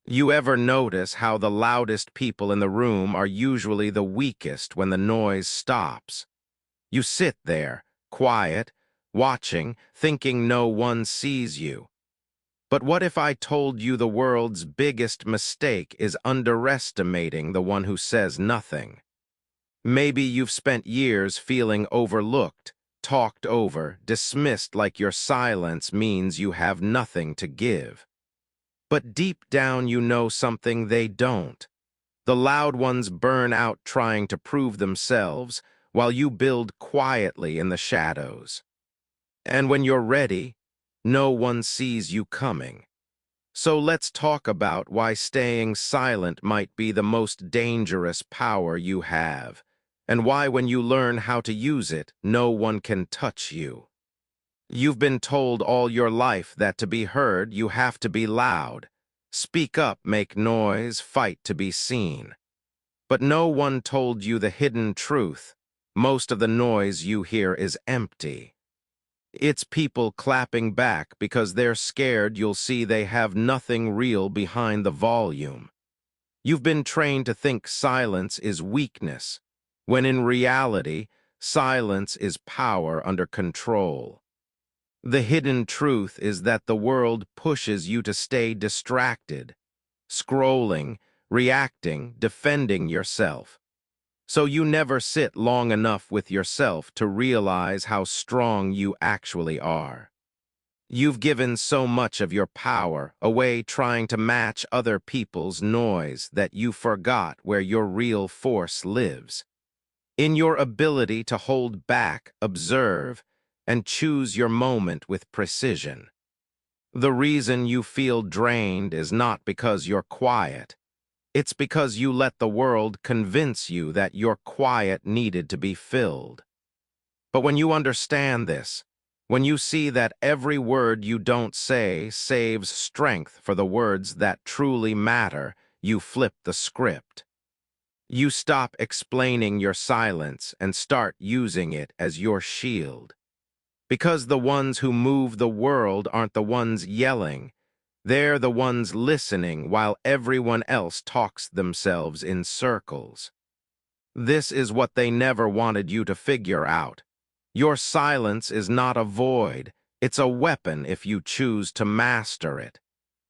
You ever notice how the loudest people in the room are usually the weakest when the noise stops? You sit there, quiet, watching, thinking no one sees you. But what if I told you the world's biggest mistake is underestimating the one who says nothing? Maybe you've spent years feeling overlooked, talked over, dismissed like your silence means you have nothing to give. But deep down you know something they don't. The loud ones burn out trying to prove themselves, while you build quietly in the shadows. And when you're ready, no one sees you coming. So let's talk about why staying silent might be the most dangerous power you have, and why when you learn how to use it, no one can touch you. You've been told all your life that to be heard, you have to be loud. Speak up, make noise, fight to be seen. But no one told you the hidden truth. Most of the noise you hear is empty. It's people clapping back because they're scared you'll see they have nothing real behind the volume. You've been trained to think silence is weakness, when in reality, silence is power under control. The hidden truth is that the world pushes you to stay distracted, scrolling, reacting, defending yourself. So you never sit long enough with yourself to realize how strong you actually are. You've given so much of your power away trying to match other people's noise that you forgot where your real force lives. In your ability to hold back, observe, and choose your moment with precision. The reason you feel drained is not because you're quiet. It's because you let the world convince you that your quiet needed to be filled. But when you understand this, when you see that every word you don't say saves strength for the words that truly matter, you flip the script. You stop explaining your silence and start using it as your shield. Because the ones who move the world aren't the ones yelling. They're the ones listening while everyone else talks themselves in circles. This is what they never wanted you to figure out. Your silence is not a void. It's a weapon if you choose to master it.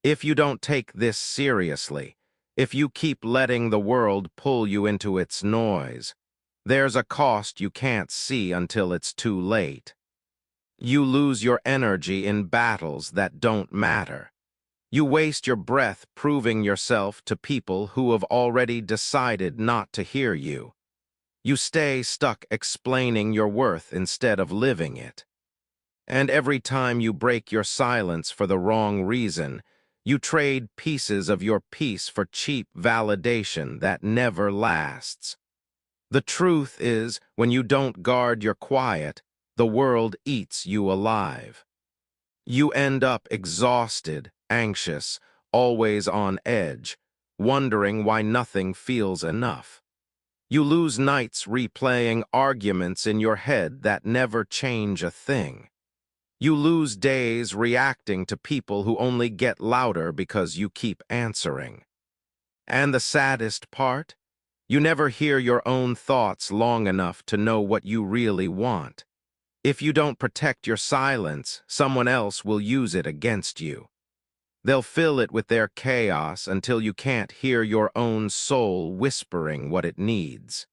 If you don't take this seriously, if you keep letting the world pull you into its noise, there's a cost you can't see until it's too late. You lose your energy in battles that don't matter. You waste your breath proving yourself to people who have already decided not to hear you. You stay stuck explaining your worth instead of living it. And every time you break your silence for the wrong reason, you trade pieces of your peace for cheap validation that never lasts. The truth is, when you don't guard your quiet, the world eats you alive. You end up exhausted, anxious, always on edge, wondering why nothing feels enough. You lose nights replaying arguments in your head that never change a thing. You lose days reacting to people who only get louder because you keep answering. And the saddest part? You never hear your own thoughts long enough to know what you really want. If you don't protect your silence, someone else will use it against you. They'll fill it with their chaos until you can't hear your own soul whispering what it needs.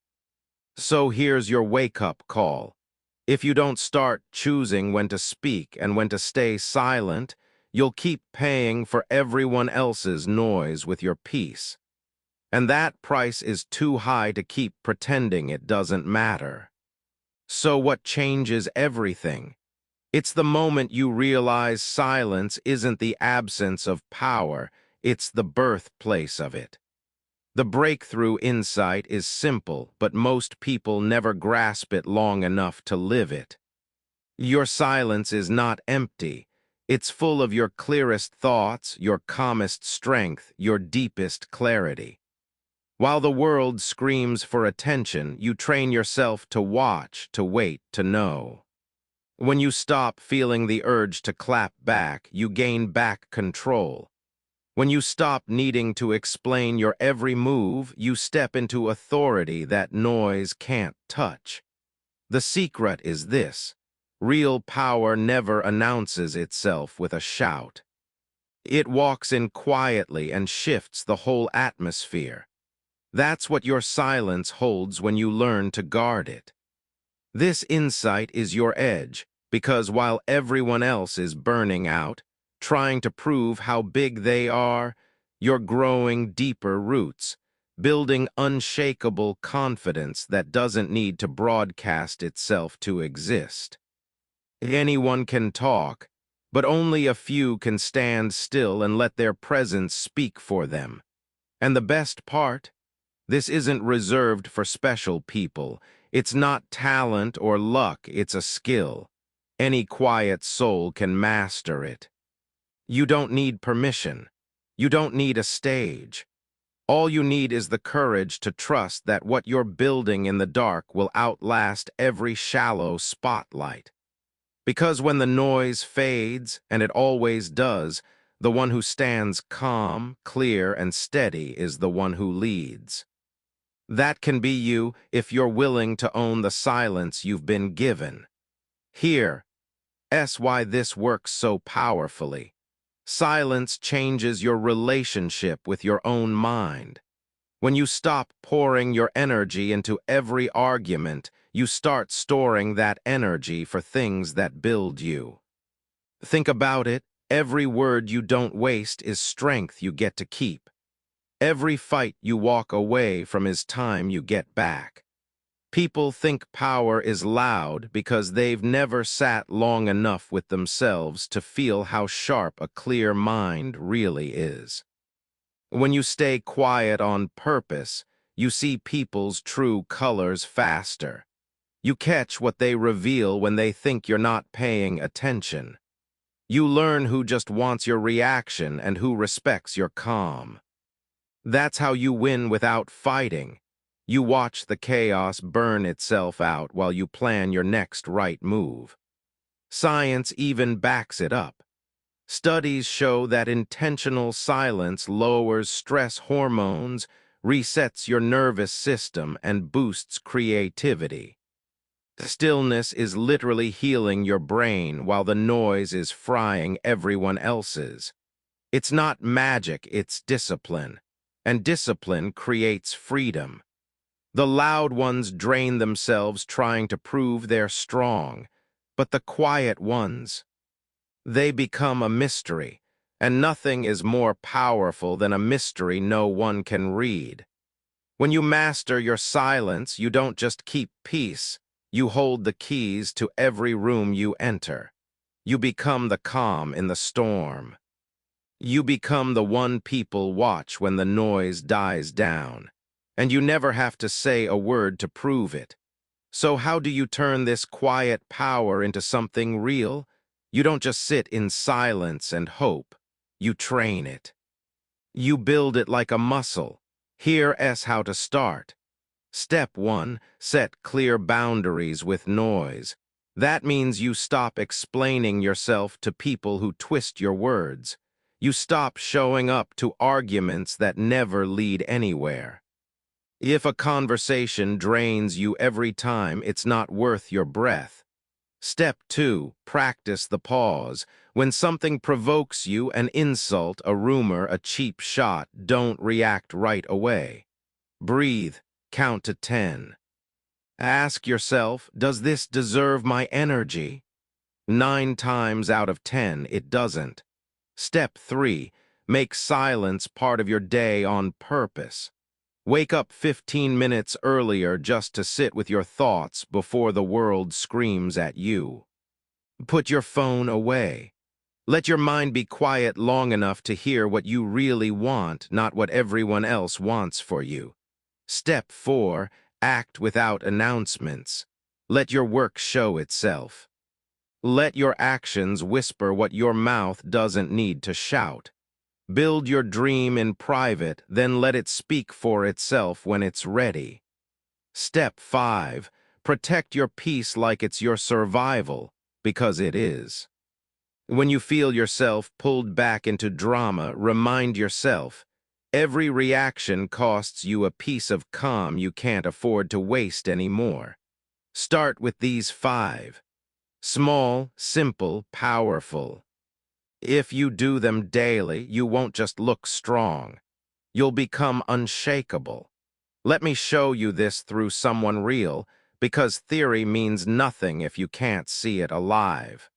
So here's your wake-up call. If you don't start choosing when to speak and when to stay silent, you'll keep paying for everyone else's noise with your peace. And that price is too high to keep pretending it doesn't matter. So what changes everything? It's the moment you realize silence isn't the absence of power, it's the birthplace of it. The breakthrough insight is simple, but most people never grasp it long enough to live it. Your silence is not empty. It's full of your clearest thoughts, your calmest strength, your deepest clarity. While the world screams for attention, you train yourself to watch, to wait, to know. When you stop feeling the urge to clap back, you gain back control. When you stop needing to explain your every move, you step into authority that noise can't touch. The secret is this: real power never announces itself with a shout. It walks in quietly and shifts the whole atmosphere. That's what your silence holds when you learn to guard it. This insight is your edge, because while everyone else is burning out, trying to prove how big they are, you're growing deeper roots, building unshakable confidence that doesn't need to broadcast itself to exist. Anyone can talk, but only a few can stand still and let their presence speak for them. And the best part? This isn't reserved for special people. It's not talent or luck, it's a skill. Any quiet soul can master it. You don't need permission. You don't need a stage. All you need is the courage to trust that what you're building in the dark will outlast every shallow spotlight. Because when the noise fades, and it always does, the one who stands calm, clear, and steady is the one who leads. That can be you if you're willing to own the silence you've been given. Here's why this works so powerfully. Silence changes your relationship with your own mind. When you stop pouring your energy into every argument, you start storing that energy for things that build you. Think about it. Every word you don't waste is strength you get to keep. Every fight you walk away from is time you get back. People think power is loud because they've never sat long enough with themselves to feel how sharp a clear mind really is. When you stay quiet on purpose, you see people's true colors faster. You catch what they reveal when they think you're not paying attention. You learn who just wants your reaction and who respects your calm. That's how you win without fighting. You watch the chaos burn itself out while you plan your next right move. Science even backs it up. Studies show that intentional silence lowers stress hormones, resets your nervous system, and boosts creativity. Stillness is literally healing your brain while the noise is frying everyone else's. It's not magic, it's discipline. And discipline creates freedom. The loud ones drain themselves trying to prove they're strong, but the quiet ones, they become a mystery, and nothing is more powerful than a mystery no one can read. When you master your silence, you don't just keep peace, you hold the keys to every room you enter. You become the calm in the storm. You become the one people watch when the noise dies down, and you never have to say a word to prove it. So how do you turn this quiet power into something real? You don't just sit in silence and hope. You train it. You build it like a muscle. Here's how to start. Step 1, set clear boundaries with noise. That means you stop explaining yourself to people who twist your words. You stop showing up to arguments that never lead anywhere. If a conversation drains you every time, it's not worth your breath. Step 2, practice the pause. When something provokes you, an insult, a rumor, a cheap shot, don't react right away. Breathe, count to 10. Ask yourself, does this deserve my energy? 9 times out of 10, it doesn't. Step 3, make silence part of your day on purpose. Wake up 15 minutes earlier just to sit with your thoughts before the world screams at you. Put your phone away. Let your mind be quiet long enough to hear what you really want, not what everyone else wants for you. Step 4, act without announcements. Let your work show itself. Let your actions whisper what your mouth doesn't need to shout. Build your dream in private, then let it speak for itself when it's ready. Step 5, protect your peace like it's your survival, because it is. When you feel yourself pulled back into drama, remind yourself, every reaction costs you a piece of calm you can't afford to waste anymore. Start with these 5. Small, simple, powerful. If you do them daily, you won't just look strong. You'll become unshakable. Let me show you this through someone real, because theory means nothing if you can't see it alive.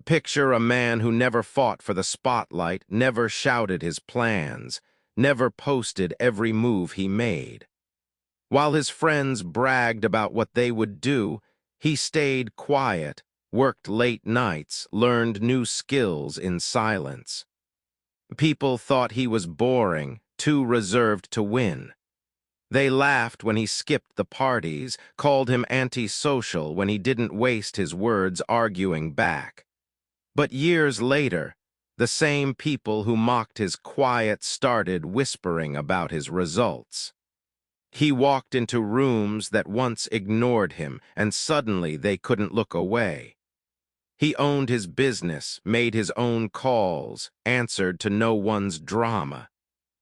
Picture a man who never fought for the spotlight, never shouted his plans, never posted every move he made. While his friends bragged about what they would do, he stayed quiet, worked late nights, learned new skills in silence. People thought he was boring, too reserved to win. They laughed when he skipped the parties, called him antisocial when he didn't waste his words arguing back. But years later, the same people who mocked his quiet started whispering about his results. He walked into rooms that once ignored him, and suddenly they couldn't look away. He owned his business, made his own calls, answered to no one's drama.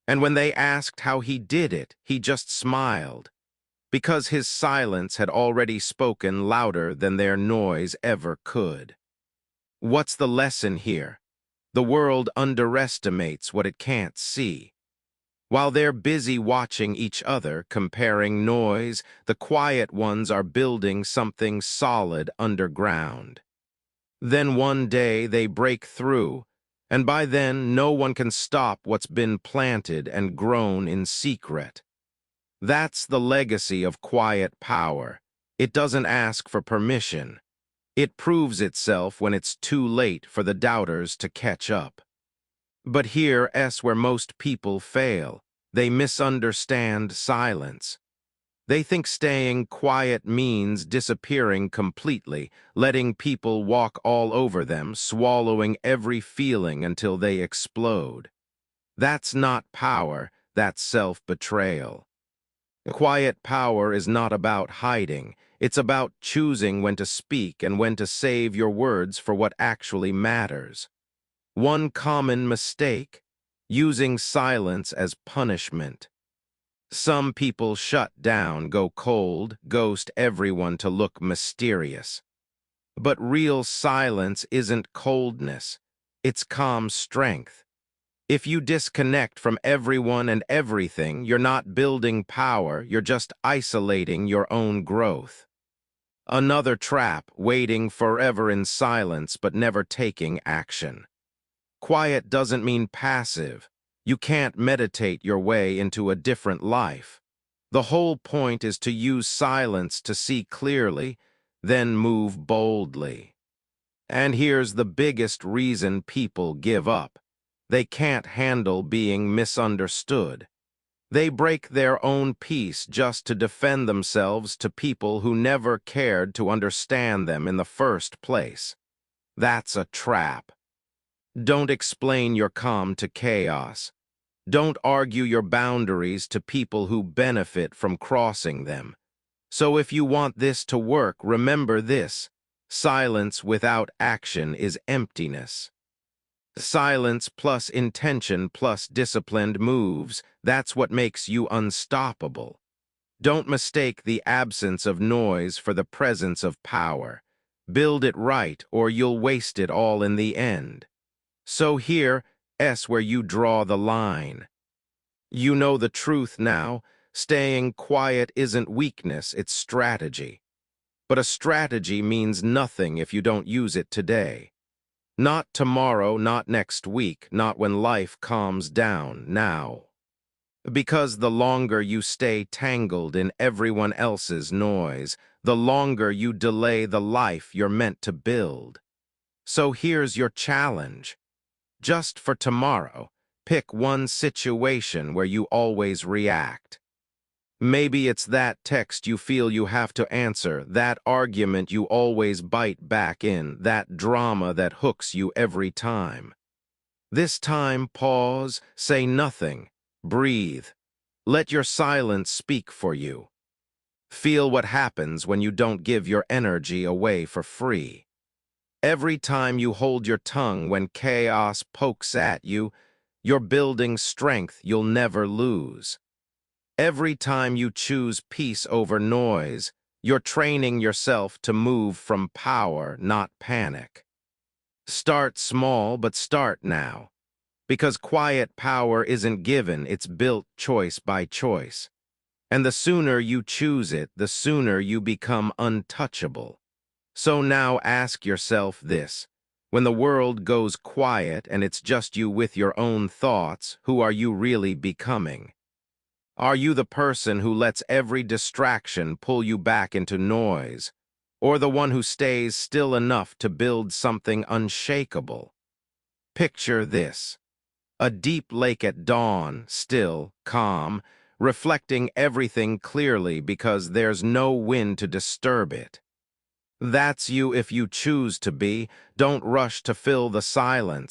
And when they asked how he did it, he just smiled, because his silence had already spoken louder than their noise ever could. What's the lesson here? The world underestimates what it can't see. While they're busy watching each other, comparing noise, the quiet ones are building something solid underground. Then one day they break through, and by then no one can stop what's been planted and grown in secret. That's the legacy of quiet power. It doesn't ask for permission. It proves itself when it's too late for the doubters to catch up. But here's where most people fail. They misunderstand silence. They think staying quiet means disappearing completely, letting people walk all over them, swallowing every feeling until they explode. That's not power, that's self-betrayal. Quiet power is not about hiding. It's about choosing when to speak and when to save your words for what actually matters. One common mistake: using silence as punishment. Some people shut down, go cold, ghost everyone to look mysterious. But real silence isn't coldness. It's calm strength. If you disconnect from everyone and everything, you're not building power, you're just isolating your own growth. Another trap: waiting forever in silence but never taking action. Quiet doesn't mean passive. You can't meditate your way into a different life. The whole point is to use silence to see clearly, then move boldly. And here's the biggest reason people give up. They can't handle being misunderstood. They break their own peace just to defend themselves to people who never cared to understand them in the first place. That's a trap. Don't explain your calm to chaos. Don't argue your boundaries to people who benefit from crossing them. So if you want this to work, remember this: silence without action is emptiness. Silence plus intention plus disciplined moves, that's what makes you unstoppable. Don't mistake the absence of noise for the presence of power. Build it right, or you'll waste it all in the end. So here's where you draw the line. You know the truth now. Staying quiet isn't weakness, it's strategy. But a strategy means nothing if you don't use it today. Not tomorrow, not next week, not when life calms down, now. Because the longer you stay tangled in everyone else's noise, the longer you delay the life you're meant to build. So here's your challenge. Just for tomorrow, pick one situation where you always react. Maybe it's that text you feel you have to answer, that argument you always bite back in, that drama that hooks you every time. This time, pause, say nothing, breathe. Let your silence speak for you. Feel what happens when you don't give your energy away for free. Every time you hold your tongue when chaos pokes at you, you're building strength you'll never lose. Every time you choose peace over noise, you're training yourself to move from power, not panic. Start small, but start now. Because quiet power isn't given, it's built choice by choice. And the sooner you choose it, the sooner you become untouchable. So now ask yourself this. When the world goes quiet and it's just you with your own thoughts, who are you really becoming? Are you the person who lets every distraction pull you back into noise, or the one who stays still enough to build something unshakable? Picture this. A deep lake at dawn, still, calm, reflecting everything clearly because there's no wind to disturb it. That's you if you choose to be. Don't rush to fill the silence.